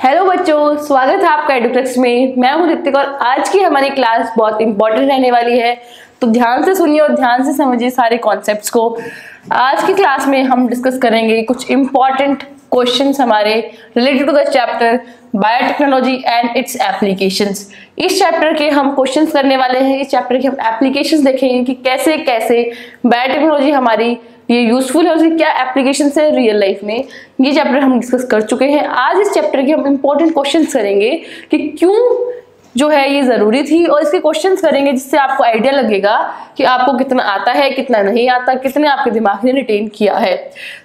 Hello बच्चों, स्वागत है आपका एडुप्लेक्स में। मैं हूं ऋतिक और आज की हमारी क्लास बहुत इंपॉर्टेंट रहने वाली है, तो ध्यान से सुनिए और ध्यान से समझिए सारे कॉन्सेप्ट्स को। आज की क्लास में हम डिस्कस करेंगे कुछ इंपॉर्टेंट क्वेश्चंस हमारे related to the chapter biotechnology and its applications. इस चैप्टर के हम क्वेश्चंस करने वाले हैं, इस चैप्टर के हम एप्लीकेशंस देखेंगे कि कैसे कैसे बायोटेक्नोलॉजी हमारी ये यूजफुल है, उसकी क्या एप्लीकेशन है रियल लाइफ में। ये चैप्टर हम डिस्कस कर चुके हैं। आज इस चैप्टर के हम इंपॉर्टेंट क्वेश्चंस करेंगे कि क्यों जो है ये जरूरी थी, और इसके क्वेश्चंस करेंगे जिससे आपको आइडिया लगेगा कि आपको कितना आता है, कितना नहीं आता, कितने आपके दिमाग ने रिटेन किया है।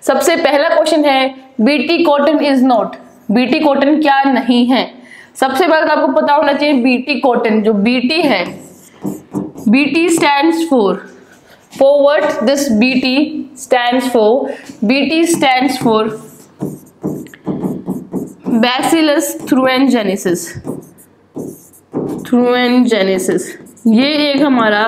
सबसे पहला क्वेश्चन है BT cotton is not. BT cotton क्या नहीं है? सबसे पहले तो आपको पता होना चाहिए बीटी कॉटन, जो बीटी है, BT stands for what this BT stands for? BT stands for Bacillus thuringiensis। thuringiensis ये एक हमारा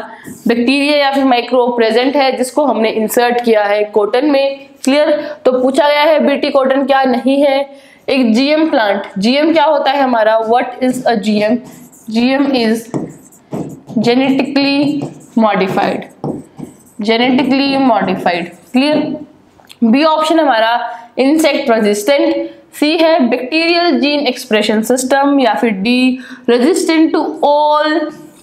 बैक्टीरिया या फिर माइक्रोब प्रेजेंट है जिसको हमने इंसर्ट किया है कॉटन में। क्लियर? तो पूछा गया है बीटी कॉटन क्या नहीं है। एक जीएम प्लांट, जीएम क्या होता है हमारा? What is a GM? GM is genetically modified. Genetically modified. Clear? B option हमारा इंसेक्ट रेजिस्टेंट। सी है बैक्टीरियल जीन एक्सप्रेशन सिस्टम, या फिर D resistant to all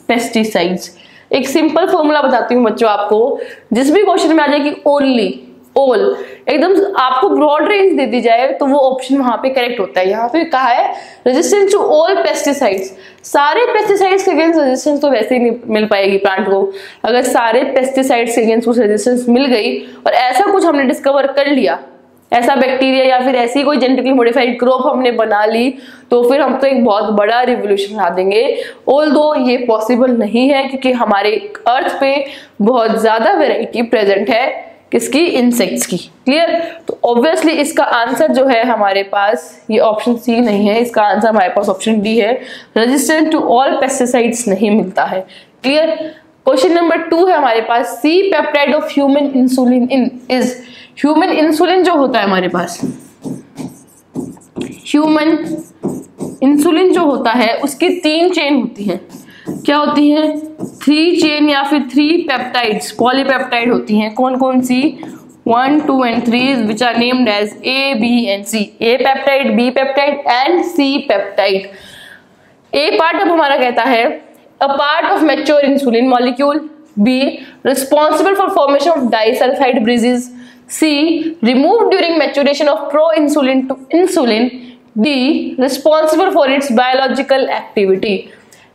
pesticides. एक सिंपल फॉर्मूला बताती हूँ बच्चों आपको, जिस भी क्वेश्चन में आ जाएगी ओनली ऑल, एकदम आपको ब्रॉड रेंज दे दी जाए तो वो ऑप्शन वहां पे करेक्ट होता है। यहाँ पे कहा है रेजिस्टेंस टू ऑल पेस्टिसाइड्स। सारे पेस्टिसाइड्स के अगेंस्ट रेजिस्टेंस तो वैसे ही नहीं मिल पाएगी प्लांट को। अगर सारे पेस्टिसाइड्स के अगेंस्ट कुछ रेजिस्टेंस मिल गई और ऐसा कुछ हमने डिस्कवर कर लिया, ऐसा बैक्टीरिया या फिर ऐसी कोई जेनेटिकली मॉडिफाइड क्रॉप हमने बना ली, तो फिर हम तो एक बहुत बड़ा रिवोल्यूशन ला देंगे। ऑल्दो ये पॉसिबल नहीं है क्योंकि हमारे अर्थ पे बहुत ज्यादा वेराइटी प्रेजेंट है। किसकी? इंसेक्ट्स की। क्लियर? तो ऑब्वियसली इसका आंसर जो है हमारे पास ये ऑप्शन सी नहीं है, इसका आंसर हमारे पास ऑप्शन डी है। रेजिस्टेंट टू ऑल पेस्टिसाइड्स नहीं मिलता है। क्लियर? क्वेश्चन नंबर 2 है हमारे पास C peptide of human insulin is. Human insulin जो होता है हमारे पास, ह्यूमन इंसुलिन जो होता है उसकी 3 चेन होती है। क्या होती है? 3 चेन या फिर 3 पेप्टाइड्स, पॉलीपेप्टाइड होती हैं। कौन कौन सी? 1, 2 and 3 which are named as A, B and C। A peptide, B peptide and C peptide. A part अब हमारा कहता है a part of mature insulin molecule, B responsible for formation of disulfide bridges, C removed during maturation of pro-insulin to insulin, D responsible for its biological activity।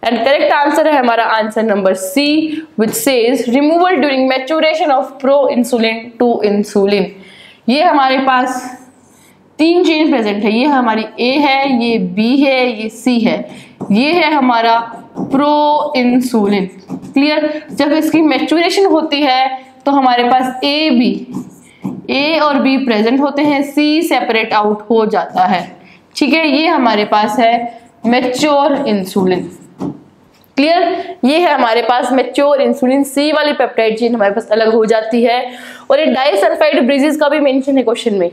And correct answer है हमारा answer number C, which says removal during maturation of proinsulin to insulin. ये हमारे पास 3 chain present है। ये हमारी ए है, ये B है, ये सी है। ये है हमारा प्रो इंसुलिन। क्लियर? जब इसकी मैच्योरेशन होती है तो हमारे पास ए और बी प्रेजेंट होते हैं, सी सेपरेट आउट हो जाता है। ठीक है? ये हमारे पास है मैच्योर इंसुलिन। क्लियर? ये है हमारे पास मैच्योर इंसुलिन। सी वाली पेप्टाइड चेन हमारे पास अलग हो जाती है। और ये डाइसल्फाइड ब्रिजेस का भी मेंशन है क्वेश्चन में।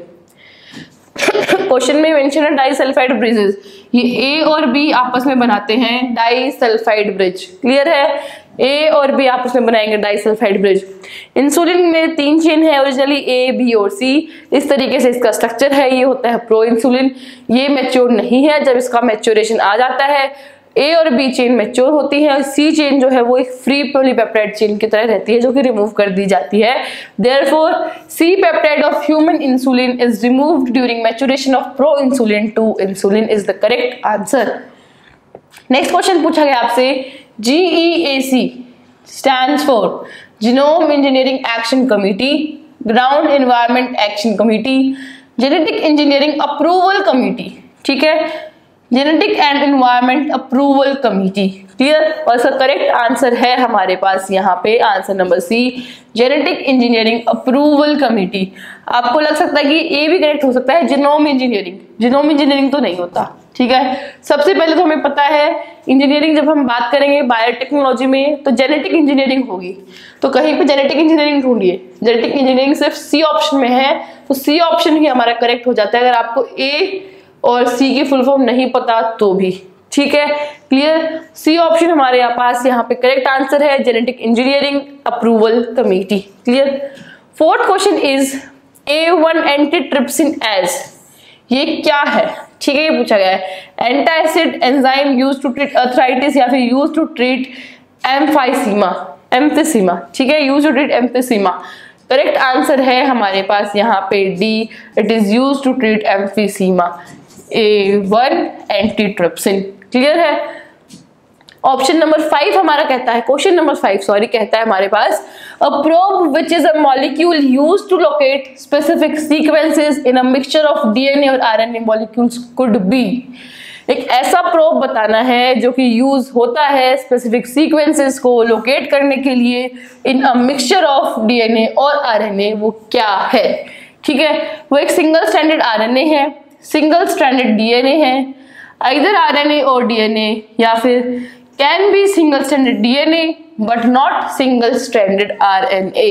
क्वेश्चन में मेंशन है डाइसल्फाइड ब्रिजेस। ये ए और बी आपस में बनाते हैं डाइसल्फाइड ब्रिज। क्लियर है? ए और बी आपस में बनाएंगे डाइसल्फाइड ब्रिज। इंसुलिन में 3 चेन है ओरिजिनली, ए, बी और सी। इस तरीके से इसका स्ट्रक्चर है। ये होता है प्रो इंसुलिन। ये मैच्योर नहीं है। जब इसका मैच्योरेशन आ जाता है, ए और बी चेन मैच्योर होती है और सी चेन जो है वो एक फ्री पॉलीपेप्टाइड चेन की तरह रहती है जो कि रिमूव कर दी जाती है। Therefore C peptide of human insulin is removed during maturation of proinsulin to insulin is the correct answer. Next question पूछा गया आपसे, GEAC stands for genome engineering action committee, ground environment action committee, genetic engineering approval committee. ठीक है? Genetic and environment approval committee. Clear? और इसका correct answer है हमारे पास यहाँ पे answer number C, genetic engineering approval committee. आपको लग सकता है कि ए भी करेक्ट हो सकता है, जीनोम इंजीनियरिंग। जीनोम इंजीनियरिंग तो नहीं होता। ठीक है? सबसे पहले तो हमें पता है इंजीनियरिंग जब हम बात करेंगे बायोटेक्नोलॉजी में तो जेनेटिक इंजीनियरिंग होगी। तो कहीं पे जेनेटिक इंजीनियरिंग ढूंढिए। जेनेटिक इंजीनियरिंग सिर्फ सी ऑप्शन में है, तो सी ऑप्शन ही हमारा करेक्ट हो जाता है। अगर आपको ए और सी की फुल फॉर्म नहीं पता तो भी, ठीक है, क्लियर। सी ऑप्शन हमारे यहाँ पास यहाँ पे करेक्ट आंसर है, genetic engineering approval committee, clear. Fourth question is A1 antitrypsin as, ये क्या है, ठीक है, ये पूछा गया है। Antacid enzyme use to treat arthritis या फिर यूज टू ट्रीट एम्फिसीमा, ठीक है, use to treat emphysema. Correct answer है हमारे पास यहाँ पे D, it is use to treat emphysema. A1 antitrypsin, clear है। ऑप्शन नंबर 5 हमारा कहता है, क्वेश्चन नंबर 5 सॉरी, कहता है हमारे पास a probe which is a molecule used to locate specific sequences in a mixture of DNA और RNA molecules could be. एक ऐसा प्रोब बताना है जो कि यूज होता है स्पेसिफिक सीक्वेंसेस को लोकेट करने के लिए in a mixture of DNA और आरएनए, वो क्या है, ठीक है। वो एक सिंगल स्ट्रैंडेड आरएनए है, सिंगल स्ट्रैंडेड डीएनए है, आइदर आरएनए और डीएनए, या फिर can be single stranded DNA but not single stranded RNA.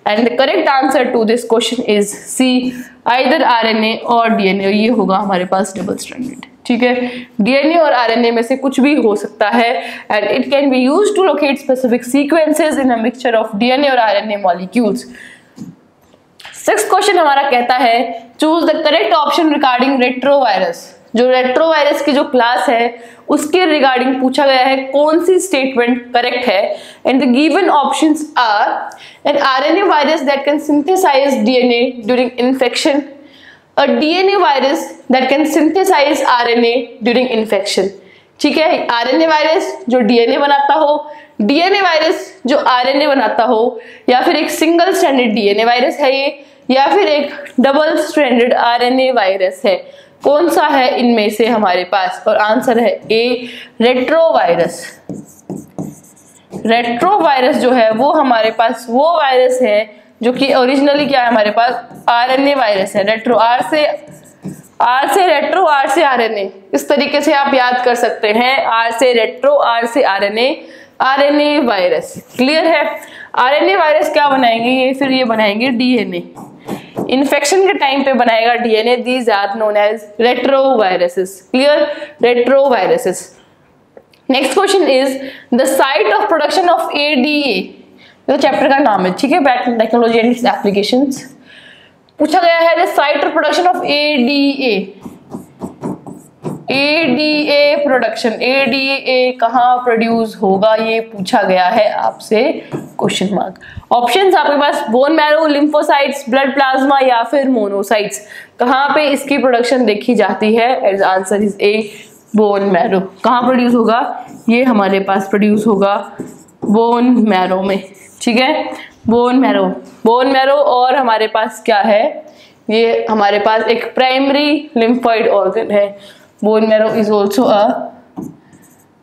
And the correct answer to this question is C, either RNA और डीएनए, ये होगा हमारे पास double stranded, ठीक है। डीएनए और आरएनए में से कुछ भी हो सकता है and it can be used to locate specific sequences in a mixture of DNA और आरएनए मॉलिक्यूल्स। सिक्स्थ क्वेश्चन हमारा कहता है choose the correct option regarding retrovirus. जो रेट्रोवायरस की जो क्लास है उसके रिगार्डिंग पूछा गया है, कौन सी स्टेटमेंट करेक्ट है। And the given options are an RNA virus that can synthesise DNA during infection, a DNA virus that can synthesise RNA during infection, ठीक है। आरएनए वायरस जो डीएनए बनाता हो, डीएनए वायरस जो आरएनए बनाता हो, या फिर एक सिंगल स्ट्रैंडेड डीएनए वायरस है ये, या फिर एक डबल स्ट्रैंडेड आरएनए वायरस है, कौन सा है इनमें से हमारे पास। और आंसर है ए, रेट्रोवायरस। रेट्रोवायरस जो है वो हमारे पास वो वायरस है जो कि ओरिजिनली क्या है हमारे पास, आरएनए वायरस है। रेट्रो, आर से रेट्रो, आर से आरएनए, इस तरीके से आप याद कर सकते हैं, आर से रेट्रो, आर से आरएनए, आरएनए वायरस, क्लियर है। आरएनए वायरस क्या बनाएंगे ये, फिर ये बनाएंगे डीएनए, इन्फेक्शन के टाइम पे बनाएगा DNA, these are known as retroviruses, clear, retroviruses. Next question is the site of production of ADA, तो चैप्टर का नाम है, ठीक है, टेक्नोलॉजी एंड इट्स एप्लीकेशंस। पूछा गया है the site of production of ADA, ADA production, ADA कहाँ प्रोड्यूस होगा, ये पूछा गया है आपसे, क्वेश्चन मार्क। ऑप्शंस आपके पास bone marrow, lymphocytes, blood plasma या फिर मोनोसाइट्स, कहाँ पे इसकी प्रोडक्शन देखी जाती है। As answer is A, bone marrow. कहाँ प्रोड्यूस होगा, ये हमारे पास प्रोड्यूस होगा बोन मैरो में, ठीक है, बोन मैरो, बोन मैरो। और हमारे पास क्या है, ये हमारे पास एक प्राइमरी लिम्फोइड ऑर्गन है। Bone marrow is also a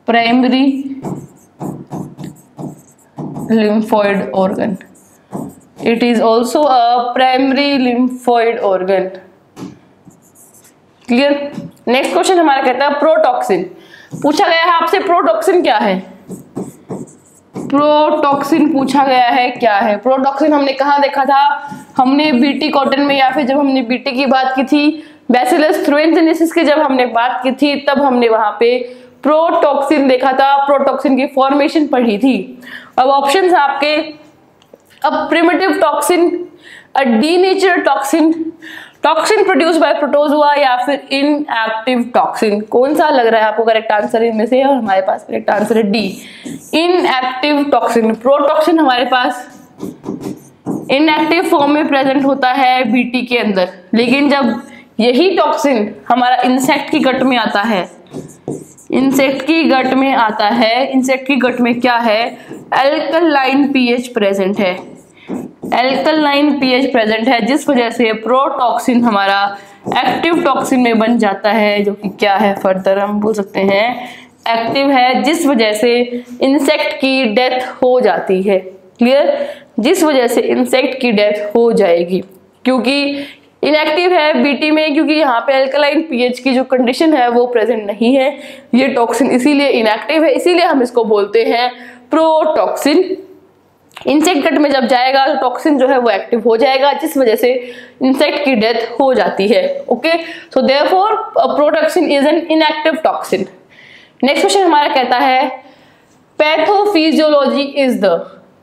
primary lymphoid organ, it is also a primary lymphoid organ, clear. Next question हमारा कहता है प्रोटॉक्सिन। पूछा गया है आपसे प्रोटॉक्सिन क्या है, प्रोटॉक्सिन पूछा गया है क्या है। प्रोटॉक्सिन हमने कहाँ देखा था, हमने बीटी कॉटन में, या फिर जब हमने बीटी की बात की थी, बैसिलस थ्रोएंजेनेसिस की जब हमने बात की थी, तब हमने वहां पे प्रोटॉक्सिन देखा था, प्रोटॉक्सिन की फॉर्मेशन पढ़ी थी। अब ऑप्शंस आपके, अब primitive toxin, a denature toxin, toxin produce by protozoa, या फिर इनएक्टिव टॉक्सिन, कौन सा लग रहा है आपको करेक्ट आंसर इनमें से। और हमारे पास करेक्ट आंसर है डी, इनएक्टिव टॉक्सिन। प्रोटॉक्सिन हमारे पास इनएक्टिव फॉर्म में प्रेजेंट होता है बीटी के अंदर, लेकिन जब यही टॉक्सिन हमारा इंसेक्ट की गट में आता है, इंसेक्ट की गट में आता है, इंसेक्ट की गट में क्या है, एल्कलाइन पीएच प्रेजेंट है, एल्कलाइन पीएच प्रेजेंट है, जिस वजह से प्रोटॉक्सिन हमारा एक्टिव टॉक्सिन में बन जाता है, जो कि क्या है, फर्दर हम बोल सकते हैं एक्टिव है, जिस वजह से इंसेक्ट की डेथ हो जाती है, क्लियर, जिस वजह से इंसेक्ट की डेथ हो जाएगी, क्योंकि इनएक्टिव है बीटी में, क्योंकि यहाँ पे अल्कलाइन पीएच की जो कंडीशन है वो प्रेजेंट नहीं है, ये टॉक्सिन इसीलिए इनएक्टिव है, इसीलिए हम इसको बोलते हैं प्रोटॉक्सिन। इंसेक्ट गट में जब जाएगा तो टॉक्सिन जो है वो एक्टिव हो जाएगा, जिस वजह से इंसेक्ट की डेथ हो जाती है। Okay, so therefore protoxin is an inactive toxin. Next question हमारा कहता है पैथोफिजियोलॉजी इज द,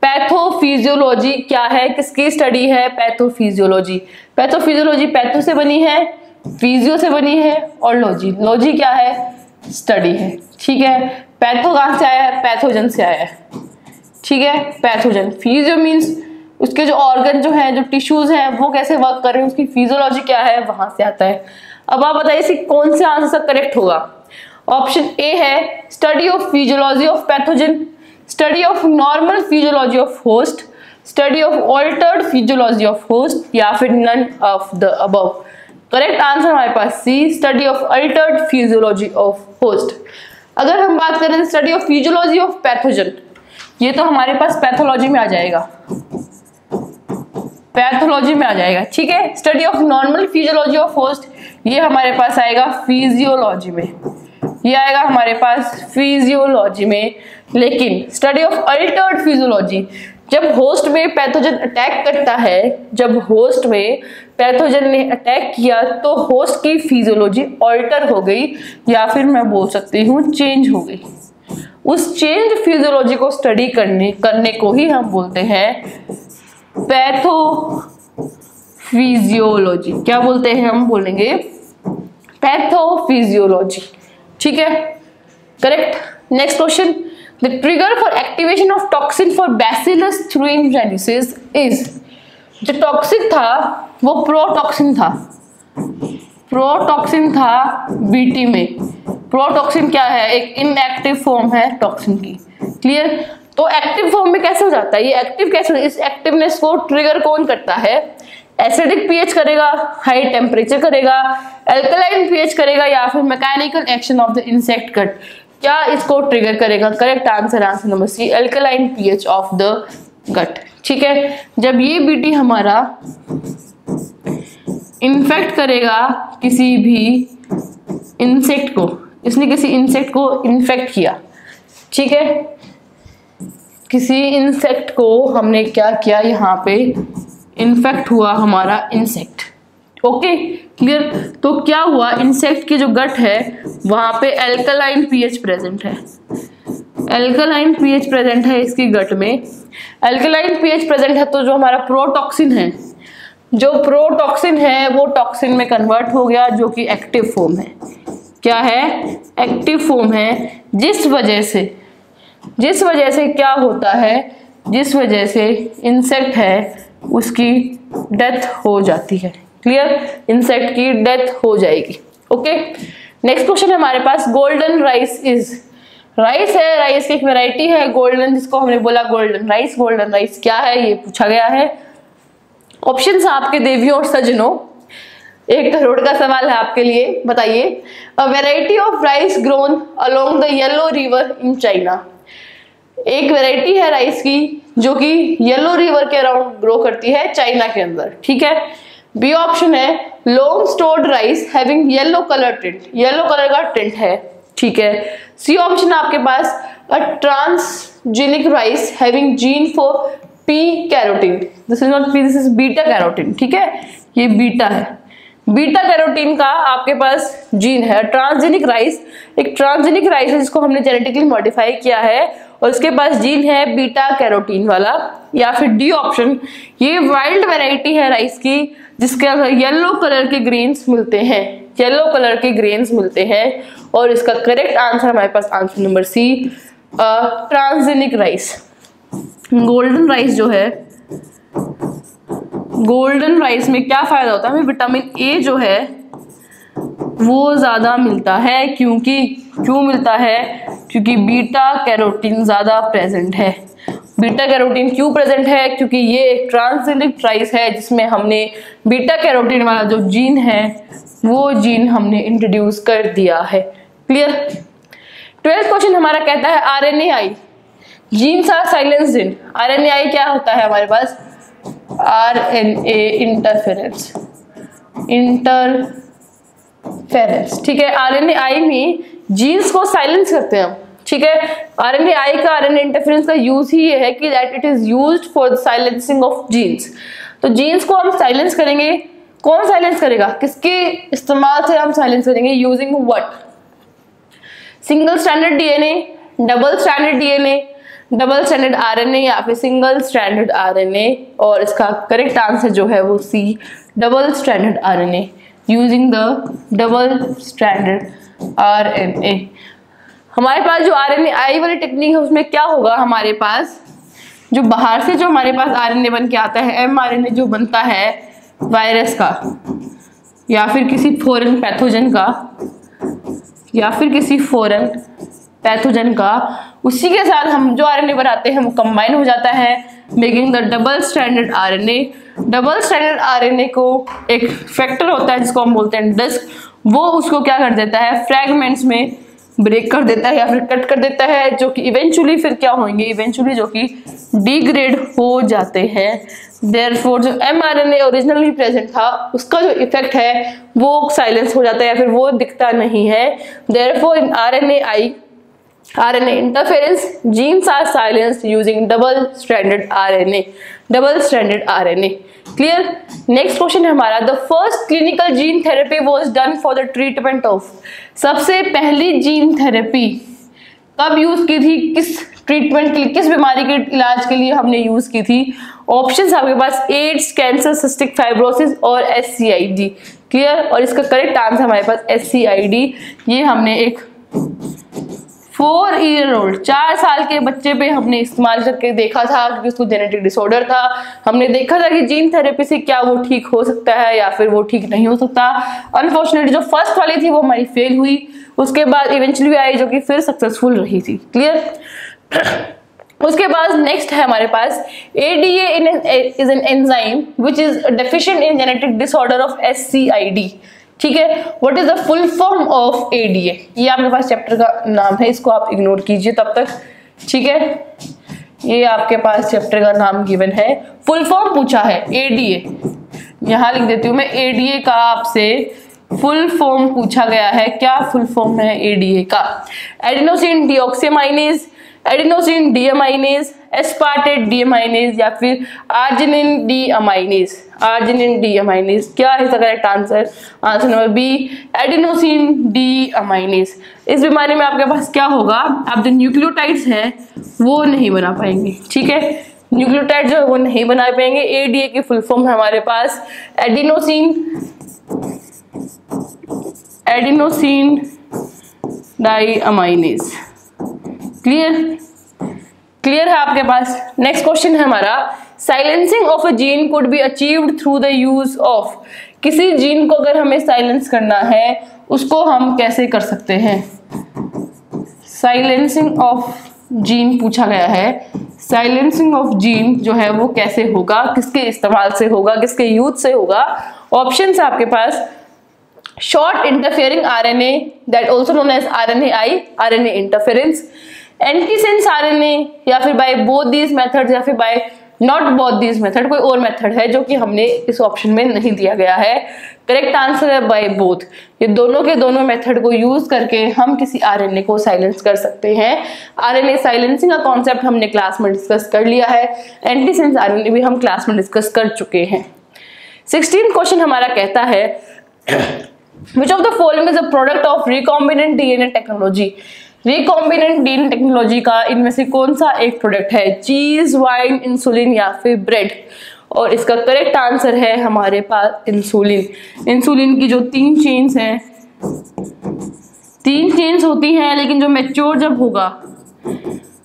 पैथोफिजियोलॉजी क्या है, किसकी स्टडी है पैथोफिजियोलॉजी? पैथोफिजियोलॉजी पैथो से बनी है, फिजियो से बनी है और लॉजी, लॉजी क्या है, स्टडी है। ठीक है, पैथो कहां से आया है, पैथोजन से आया है। ठीक है, पैथोजन। फिजियो मीन्स उसके जो ऑर्गन जो है, जो टिश्यूज हैं वो कैसे वर्क कर रहे हैं, उसकी फिजियोलॉजी क्या है, वहां से आता है। अब आप बताइए इसी कौन से आंसर करेक्ट होगा? ऑप्शन ए है study of physiology of pathogen, study of normal physiology of host, study of altered physiology of host, या फिर none of the above. Correct answer हमारे पास C, study of altered physiology of host. अगर हम बात करें study of physiology of pathogen, ये तो हमारे पास पैथोलॉजी में आ जाएगा, पैथोलॉजी में आ जाएगा। ठीक है, study of normal physiology of host ये हमारे पास आएगा फिजियोलॉजी में, ये आएगा हमारे पास फिजियोलॉजी में। लेकिन स्टडी ऑफ अल्टर्ड फिजियोलॉजी, जब होस्ट में पैथोजन अटैक करता है, जब होस्ट में पैथोजन ने अटैक किया तो होस्ट की फिजियोलॉजी ऑल्टर हो गई, या फिर मैं बोल सकती हूँ चेंज हो गई। उस चेंज फिजियोलॉजी को स्टडी करने को ही हम बोलते हैं पैथोफिजियोलॉजी। क्या बोलते हैं, हम बोलेंगे पैथोफिजियोलॉजी। ठीक है, correct. Next question, the trigger for activation of toxin for bacillus thuringiensis is, जो टॉक्सिन था वो प्रोटॉक्सिन था, प्रोटॉक्सिन था बीटी में। प्रोटॉक्सिन क्या है, एक इनएक्टिव फॉर्म है टॉक्सिन की। क्लियर, तो एक्टिव फॉर्म में कैसे हो जाता है, ये एक्टिव कैसे, इस एक्टिवनेस को ट्रिगर कौन करता है? एसिडिक पीएच करेगा, हाई टेम्परेचर करेगा, अल्कलाइन पीएच करेगा, या फिर mechanical action of the insect gut, क्या इसको ट्रिगर करेगा? Correct answer, answer number C, alkaline pH of the gut. ठीक है, जब ये बीटी हमारा इन्फेक्ट करेगा किसी भी इंसेक्ट को, इसने किसी इंसेक्ट को इन्फेक्ट किया, ठीक है, किसी इंसेक्ट को हमने क्या किया, यहाँ पे इन्फेक्ट हुआ हमारा इंसेक्ट। Okay, clear. तो क्या हुआ, इंसेक्ट की जो गट है वहां पे एल्कलाइन पीएच प्रेजेंट है, एल्कलाइन पीएच प्रेजेंट है इसकी गट में। एल्कलाइन पीएच प्रेजेंट है तो जो हमारा प्रोटॉक्सिन है, जो प्रोटॉक्सिन है वो टॉक्सिन में कन्वर्ट हो गया, जो कि एक्टिव फॉर्म है। क्या है, एक्टिव फॉर्म है, जिस वजह से क्या होता है, जिस वजह से इंसेक्ट है उसकी डेथ हो जाती है। क्लियर, इंसेक्ट की डेथ हो जाएगी। ओके, नेक्स्ट क्वेश्चन है हमारे पास, गोल्डन राइस इज, राइस है, राइस की एक वैरायटी है गोल्डन, जिसको हमने बोला गोल्डन राइस। गोल्डन राइस क्या है ये पूछा गया है। ऑप्शंस आपके देवियों और सज्जनों, 1 करोड़ का सवाल है आपके लिए, बताइए। A variety of rice grown along the Yellow River in China, एक वेराइटी है राइस की जो कि येलो रिवर के अराउंड ग्रो करती है चाइना के अंदर। ठीक है, बी ऑप्शन है long stored rice having yellow colour tint, yellow colour का टिंट है। ठीक है, सी ऑप्शन आपके पास a transgenic rice having gene for P carotene, this is not P, this is beta carotene. ठीक है, ये बीटा है, बीटा कैरोटीन का आपके पास जीन है। ट्रांसजेनिक राइस एक ट्रांसजेनिक राइस है जिसको हमने जेनेटिकली मॉडिफाई किया है और उसके पास जीन है बीटा कैरोटीन वाला। या फिर डी ऑप्शन, ये वाइल्ड वैरायटी है राइस की जिसके अंदर येलो कलर के ग्रेन्स मिलते हैं, येलो कलर के ग्रेन्स मिलते हैं। और इसका करेक्ट आंसर हमारे पास answer number C, transgenic rice. Golden rice जो है, गोल्डन राइस में क्या फायदा होता है, हमें विटामिन ए जो है वो ज्यादा मिलता है। क्यों मिलता है, क्योंकि बीटा कैरोटीन ज्यादा प्रेजेंट है। बीटा कैरोटीन क्यों प्रेजेंट है, क्योंकि ये एक ट्रांसजेनिक राइस है जिसमें हमने बीटा कैरोटीन वाला जो जीन है वो जीन हमने इंट्रोड्यूस कर दिया है। क्लियर। 12th क्वेश्चन हमारा कहता है RNAi genes are silenced in, RNAi क्या होता है हमारे पास, आरएनए इंटरफेरेंस, इंटरफेरेंस। ठीक है, आरएनएआई में जीन्स को साइलेंस करते हैं हम। ठीक है। RNAi का RNA इंटरफेरेंस का यूज ही ये है कि that it is used for the silencing of genes. तो जीन्स को हम साइलेंस करेंगे, कौन साइलेंस करेगा, किसके इस्तेमाल से हम साइलेंस करेंगे, using what, single stranded DNA, double stranded DNA, double stranded RNA या फिर सिंगल स्ट्रैंडेड आरएनए। और इसका करेक्ट आंसर जो है वो C, double stranded RNA, using the double stranded RNA. हमारे पास जो RNAi वाली टेक्निक है उसमें क्या होगा, हमारे पास जो बाहर से जो हमारे पास RNA बन के आता है, mRNA जो बनता है वायरस का या फिर किसी फॉरेन पैथोजन का या फिर किसी फॉरेन पैथोजन का, उसी के साथ हम जो RNA बनाते हैं वो कंबाइन हो जाता है, making the double stranded RNA। Double stranded RNA को एक फैक्टर होता है जिसको हम बोलते हैं डिस्क, वो उसको क्या कर देता है, फ्रैगमेंट्स में ब्रेक कर देता है या फिर कट कर देता है, जो कि इवेंचुअली फिर क्या होंगे, इवेंचुअली जो कि डिग्रेड हो जाते हैं। देयरफॉर जो mRNA ओरिजिनली प्रेजेंट था उसका जो इफेक्ट है वो साइलेंस हो जाता है या फिर वो दिखता नहीं है। Therefore in RNA interference genes are silenced using double stranded RNA। Clear. Next question है हमारा, the first clinical gene therapy was done for the treatment of, सबसे पहली जीन थेरेपी कब यूज की थी, किस ट्रीटमेंट के लिए, किस बीमारी के इलाज के लिए हमने यूज की थी। ऑप्शंस आपके पास एड्स, कैंसर, सिस्टिक फाइब्रोसिस और SCID। क्लियर। और इसका करेक्ट आंसर हमारे पास SCID। ये हमने एक 4 ईयर ओल्ड 4 साल के बच्चे पे हमने इस्तेमाल करके देखा था, क्योंकि उसको जेनेटिक डिसऑर्डर था। हमने देखा था कि जीन थेरेपी से क्या वो ठीक हो सकता है या फिर वो ठीक नहीं हो सकता। अनफॉर्चुनेटली जो फर्स्ट वाली थी वो हमारी फेल हुई, उसके बाद इवेंचुअली आई जो कि फिर सक्सेसफुल रही थी। क्लियर। उसके बाद नेक्स्ट है हमारे पास ADA is an enzyme which is deficient in genetic disorder of SCID। ठीक है। What is the full form of ADA, ये आपके पास चैप्टर का नाम है, इसको आप इग्नोर कीजिए तब तक। ठीक है, ये आपके पास चैप्टर का नाम गिवन है, फुल फॉर्म पूछा है ADA, यहां लिख देती हूं मैं, ADA का आपसे फुल फॉर्म पूछा गया है। क्या फुल फॉर्म है ADA का, adenosine deoxyaminase, adenosine deaminase, aspartate deaminase या फिर आर्जिनिन डीअमाइनेज। आर्जिनिन डीअमाइनेज क्या है इसका correct answer, answer number B, adenosine deaminase. इस बीमारी में आपके पास क्या होगा, आप जो न्यूक्लियोटाइड्स हैं वो नहीं बना पाएंगे। ठीक है, न्यूक्लियोटाइड जो है वो नहीं बना पाएंगे। ADA की फुल फॉर्म है हमारे पास एडिनोसिन डाइअमाइनेज। क्लियर है आपके पास। नेक्स्ट क्वेश्चन है हमारा, silencing of a gene could be achieved through the use of, किसी जीन को अगर हमें साइलेंस करना है उसको हम कैसे कर सकते हैं। साइलेंसिंग ऑफ जीन पूछा गया है, साइलेंसिंग ऑफ जीन जो है वो कैसे होगा, किसके इस्तेमाल से होगा, किसके यूज से होगा। ऑप्शंस आपके पास, short interfering RNA that also known as RNAi, RNA interference, antisense RNA या फिर बाय बोथ दीज मेथड्स या फिर by not both these method, कोई और मेथड है जो कि हमने इस ऑप्शन में नहीं दिया गया है। करेक्ट आंसर है बाय बोथ, ये दोनों के दोनों मेथड को यूज करके हम किसी RNA को साइलेंस कर सकते हैं। RNA साइलेंसिंग का कॉन्सेप्ट हमने क्लास में डिस्कस कर लिया है, एंटीसेंस RNA भी हम क्लास में डिस्कस कर चुके हैं। 16th क्वेश्चन हमारा कहता है, Which of the following is a product of recombinant DNA technology? Recombinant DNA technology का इनमें से कौन सा एक प्रोडक्ट है, चीज, वाइन, इंसुलिन या फिर ब्रेड। और इसका करेक्ट आंसर है हमारे पास इंसुलिन। इंसुलिन की जो 3 चेन्स हैं, 3 चेन्स होती हैं, लेकिन जो मैच्योर जब होगा,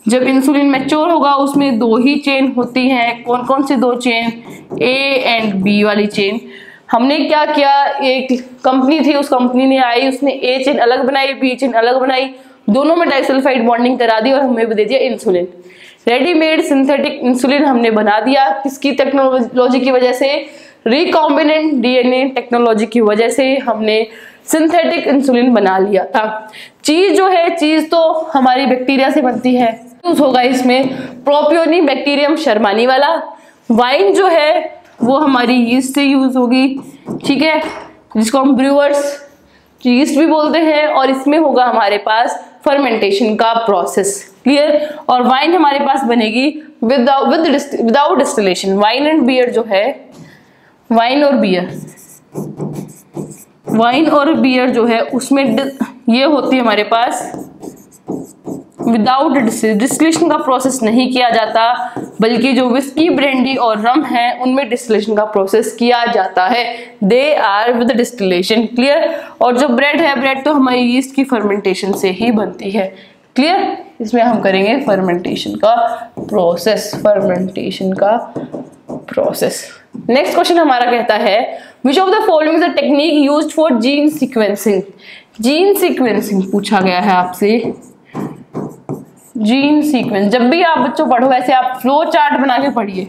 जब इंसुलिन मैच्योर होगा उसमें 2 ही चेन होती हैं। कौन कौन सी 2 चेन, A एंड B वाली चेन। हमने क्या किया, एक कंपनी थी, उस कंपनी ने आई, उसने A चेन अलग बनाई, B चेन अलग बनाई, दोनों में डाइसल्फाइड बॉन्डिंग करा दी और हमें दे दिया इंसुलिन। रेडीमेड सिंथेटिक इंसुलिन हमने बना दिया, किसकी टेक्नोलॉजी की वजह से, रिकॉम्बिनेंट DNA टेक्नोलॉजी की वजह से हमने सिंथेटिक इंसुलिन बना लिया था। चीज जो है, चीज तो हमारी बैक्टीरिया से बनती है, यूज होगा इसमें प्रोपियोनी बैक्टीरियम शर्मानी वाला। वाइन जो है वो हमारी यीस्ट से यूज होगी, ठीक है, जिसको हम ब्रूअर्स यीस्ट भी बोलते हैं। और इसमें होगा हमारे पास फर्मेंटेशन का प्रोसेस। क्लियर। और वाइन हमारे पास बनेगी without distillation. Wine and beer जो है, वाइन और बियर जो है उसमें ये होती है हमारे पास विदाउट डिस्टिलेशन का प्रोसेस नहीं किया जाता, बल्कि जो विस्की, ब्रांडी और रम है उनमें डिस्टिलेशन का प्रोसेस किया जाता है। They are with distillation. Clear. और जो ब्रेड है, ब्रेड तो हमारी यीस्ट की फर्मेंटेशन से ही बनती है। क्लियर। इसमें हम करेंगे फर्मेंटेशन का प्रोसेस। नेक्स्ट क्वेश्चन हमारा कहता है which of the following is the technique used for gene sequencing. Gene sequencing पूछा गया है आपसे। जीन सीक्वेंस, जब भी आप बच्चों पढ़ो ऐसे आप फ्लो चार्ट बना के पढ़िए।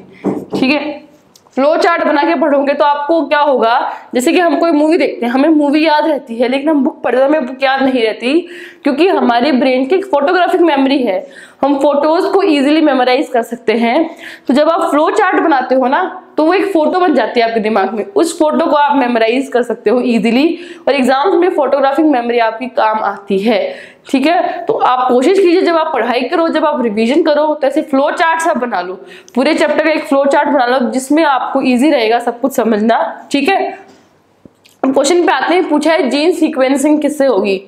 ठीक है। फ्लो चार्ट बना के पढ़ोगे तो आपको क्या होगा, जैसे कि हम कोई मूवी देखते हैं, हमें मूवी याद रहती है, लेकिन हम बुक पढ़ते हमें बुक याद नहीं रहती, क्योंकि हमारे ब्रेन की फोटोग्राफिक मेमोरी है, हम फोटोज को इजीली मेमोराइज कर सकते हैं। तो जब आप फ्लो चार्ट बनाते हो ना, तो वो एक फोटो बन जाती है आपके दिमाग में, उस फोटो को आप मेमोराइज कर सकते हो इजीली, और एग्जाम्स में फोटोग्राफिक मेमोरी आपकी काम आती है। ठीक है। तो आप कोशिश कीजिए जब आप पढ़ाई करो, जब आप रिवीजन करो, तो ऐसे फ्लो चार्ट सब बना लो, पूरे चैप्टर का एक फ्लो चार्ट बना लो, जिसमें आपको इजी रहेगा सब कुछ समझना। ठीक है। अब क्वेश्चन पे आते हैं, पूछा है जीन सीक्वेंसिंग किससे होगी।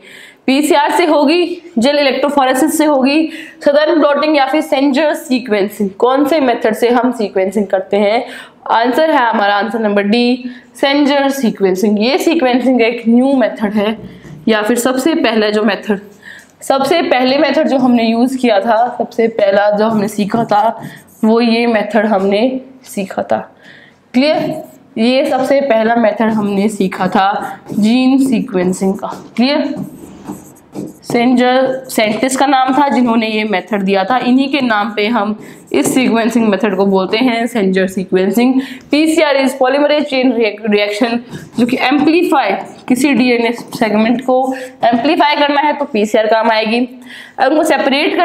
पीसीआर से होगी, जेल इलेक्ट्रोफोरेसिस से होगी, सदर्न ब्लॉटिंग या फिर सेंजर सीक्वेंसिंग। कौन से मेथड से हम सीक्वेंसिंग करते हैं? आंसर है हमारा आंसर नंबर डी, सेंजर सीक्वेंसिंग। ये सीक्वेंसिंग एक न्यू मेथड है, या फिर सबसे पहले मेथड जो हमने यूज किया था, सबसे पहला जो हमने सीखा था वो ये मेथड हमने सीखा था। क्लियर। ये सबसे पहला मेथड हमने सीखा था जीन सीक्वेंसिंग का। क्लियर। सेंजर साइंटिस्ट का नाम था जिन्होंने ये मेथड दिया था, इन्हीं के नाम पे हम इस सीक्वेंसिंग मेथड को बोलते हैं Sanger sequencing. PCR is polymerase chain reaction, जो कि एम्पलीफाई, किसी डीएनए सेगमेंट को एम्पलीफाई करना है तो पीसीआर काम आएगी। अगर उनको सेपरेट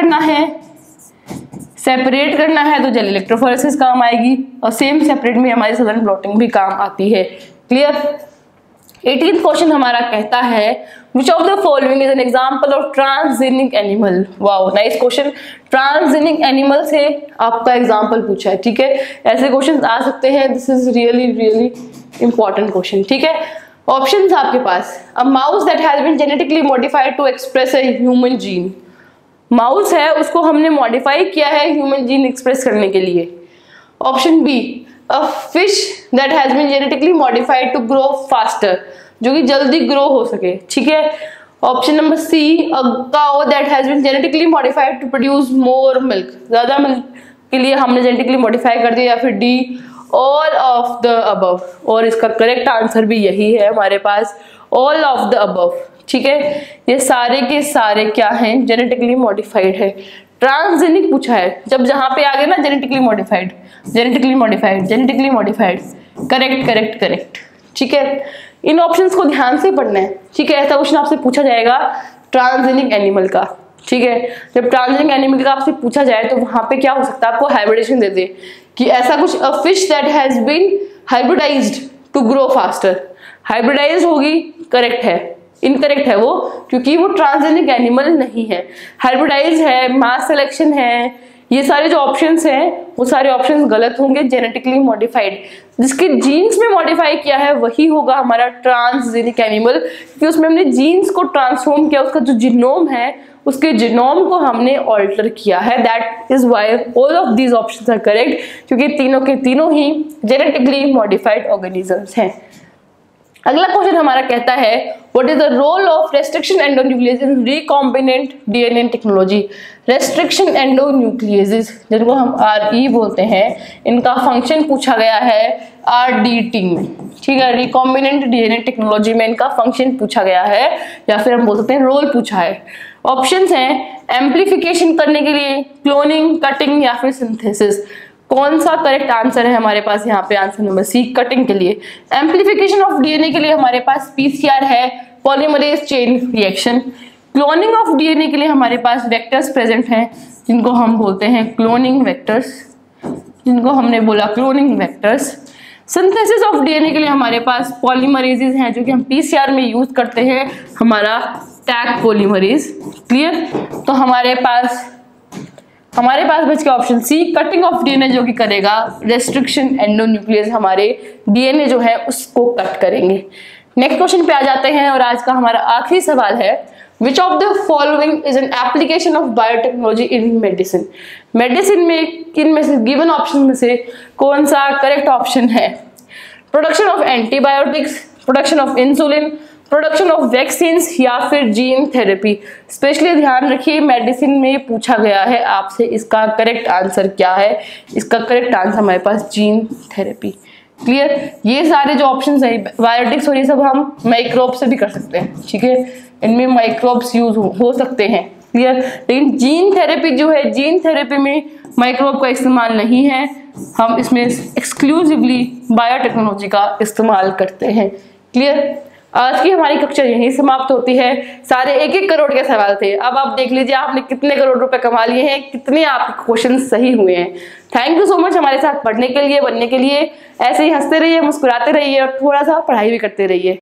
करना है तो जेल इलेक्ट्रोफोरेसिस काम आएगी, और सेम सेपरेट में हमारी सदर्न ब्लॉटिंग भी काम आती है। क्लियर। 18th क्वेश्चन हमारा कहता है which of the following is an example of transgenic animal। Wow, nice question. Transgenic animal से आपका एग्जाम्पल पूछा है। ठीक है। ऐसे क्वेश्चन आ सकते हैं, this is really important question. ठीक है। ऑप्शंस आपके पास, a mouse that has been genetically modified to express a human gene. Mouse है, उसको हमने मॉडिफाई किया है ह्यूमन जीन एक्सप्रेस करने के लिए। Option B, a fish that has been genetically modified to grow faster, जो कि जल्दी ग्रो हो सके। ठीक है। Option number C, a cow that has been genetically modified to produce more milk, ज्यादा मिल्क के लिए हमने जेनेटिकली मॉडिफाई कर दिया। या फिर D, all of the above. और इसका करेक्ट आंसर भी यही है हमारे पास, ऑल ऑफ द अबव। ठीक है। ये सारे के सारे क्या हैं? जेनेटिकली मॉडिफाइड है। ट्रांसजेनिक पूछा है, जब जहां पे आ गए ना जेनेटिकली मॉडिफाइड, करेक्ट। ठीक है। इन ऑप्शंस को ध्यान से पढ़ना है। ठीक है। ऐसा क्वेश्चन आपसे पूछा जाएगा ट्रांसजेनिक एनिमल का। ठीक है। जब ट्रांसजेनिक एनिमल का आपसे पूछा जाए तो वहां पे क्या हो सकता है, आपको हाइब्रिडेशन दे दे कि ऐसा कुछ, a fish that has been hybridised to grow faster. Hybridise होगी, करेक्ट है, इनकरेक्ट है वो, क्योंकि वो ट्रांसजेनिक एनिमल नहीं है, हाइब्रिडाइज है, मास सिलेक्शन है। ये सारे जो ऑप्शंस हैं वो सारे ऑप्शंस गलत होंगे। जेनेटिकली मॉडिफाइड, जिसके जीन्स में मॉडिफाई किया है वही होगा हमारा ट्रांसजेनिक एनिमल, क्योंकि उसमें हमने जीन्स को ट्रांसफॉर्म किया, उसका जो जीनोम है उसके जीनोम को हमने ऑल्टर किया है। That is why all of these options are correct, क्योंकि तीनों के तीनों ही जेनेटिकली मॉडिफाइड ऑर्गेनिजम्स हैं। अगला क्वेश्चन हमारा कहता है what is the role of restriction endonuclease in recombinant DNA technology. Restriction endonuclease, जिनको हम आरई बोलते हैं, इनका फंक्शन पूछा गया है आरडीटी में। ठीक है। रिकॉम्बिनेंट डीएनए टेक्नोलॉजी में इनका फंक्शन पूछा गया है, या फिर हम बोल सकते हैं रोल पूछा है। ऑप्शंस हैं एम्प्लीफिकेशन करने के लिए, क्लोनिंग, कटिंग या फिर सिंथेसिस। कौन सा करेक्ट आंसर है हमारे पास यहाँ पे? आंसर नंबर सी, कटिंग के लिए। एम्प्लीफिकेशन ऑफ डीएनए के लिए हमारे पास पीसीआर है, polymerase chain reaction. Cloning of DNA के लिए हमारे पास वेक्टर्स प्रेजेंट हैं, जिनको हम बोलते हैं क्लोनिंग वेक्टर्स, जिनको हमने बोला cloning vectors. Synthesis of DNA के लिए हमारे पास पॉलीमरेजेस हैं, जो कि हम पीसीआर में यूज करते हैं, हमारा टैग पॉलीमरेज। क्लियर। तो हमारे पास बच गया option C, cutting of DNA, जो कि करेगा रेस्ट्रिक्शन एंडोन्यूक्लियस, हमारे डीएनए जो है उसको कट करेंगे। नेक्स्ट क्वेश्चन पे आ जाते हैं और आज का हमारा आखिरी सवाल है, which of the following is an application of biotechnology in medicine. Medicine में इनमें से गिवन ऑप्शन में से कौन सा करेक्ट ऑप्शन है? Production of antibiotics, production of insulin, production of vaccines या फिर जीन थेरेपी। स्पेशली ध्यान रखिए, मेडिसिन में पूछा गया है आपसे, इसका करेक्ट आंसर क्या है? इसका करेक्ट आंसर हमारे पास जीन थेरेपी। क्लियर। ये सारे जो ऑप्शंस है बायोटिक्स और ये सब हम माइक्रोब से भी कर सकते हैं, ठीक है, इनमें माइक्रोब्स यूज हो सकते हैं। क्लियर। लेकिन जीन थेरेपी जो है, जीन थेरेपी में माइक्रोब का इस्तेमाल नहीं है, हम इसमें एक्सक्लूसिवली बायोटेक्नोलॉजी का इस्तेमाल करते हैं। क्लियर। आज की हमारी कक्षा यहीं समाप्त होती है। सारे 1-1 करोड़ के सवाल थे। अब आप देख लीजिए आपने कितने करोड़ रुपए कमा लिए हैं, कितने आपके क्वेश्चन सही हुए हैं। थैंक यू सो मच हमारे साथ पढ़ने के लिए, बनने के लिए। ऐसे ही हंसते रहिए, मुस्कुराते रहिए और थोड़ा सा पढ़ाई भी करते रहिए।